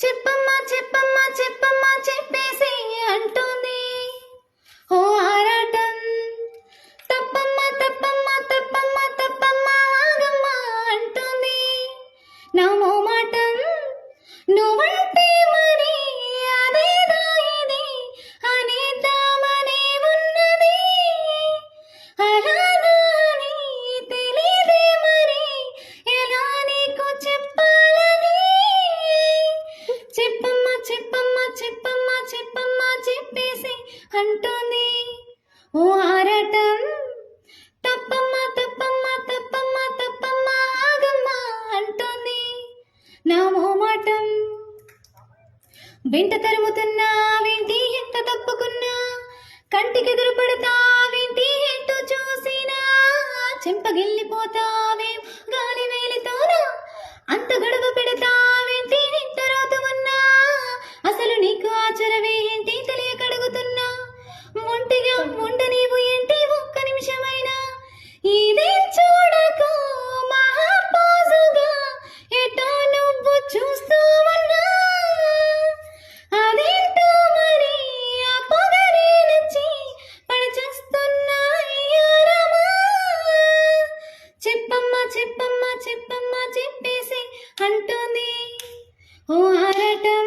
చెప్పమ్మా చెప్పమ్మా చెప్పమ్మా చెప్పేసి అంటుంది ఓ ఆరాటం. తప్పమ్మా తప్పమ్మా తప్పమ్మా తప్పమ్మా ఆగమ్మా అంటుంది నా మోమాటం. నువ్వంటే మరి అదేదా ఇది అనేద్దామనే ఉన్నది, అలాగా అని తెలీదే మరి ఎలా నీకు చెప్పాలని. చెప్పమ్మా చెప్పమ్మా చెప్పమ్మా చెప్పమ్మా చెప్పేసి అంటుంది ఓ ఆరాటం. తప్పమ్మా తప్పమ్మా తప్పమ్మా తప్పమ్మా ఆగమ్మా అంటుంది నా మోమాటం. వెంట తరుముతున్నా వింటి ఎంత తప్పుకున్నా, కంటికెదురు పడతావేంటి ఎటు చూసినా, చెంపగిల్లిపోతావేం గాలి వేలితోనా, అంత గడవ పెడతావేంటి నింతరోతు ఉన్నా, అసలు నీకు ఆచరవే ఏంటి తెలియకడుగుతున్నా, ఒంటిగా ఉండ నీవు ఏంటి ఒక్క నిమిషమైనా, ఇదేం చూడక మహాపోజుగా ఎటో నువ్వు చూస్తూ ఉన్నా, అదేంటో మరి ఆ పొగరే నచ్చి పడిచేస్తున్నా అయ్యోరమా. చెప్పమ్మా చెప్పమ్మా చెప్పమ్మా చెప్పేసి అంటుంది ఓ ఆరాటం.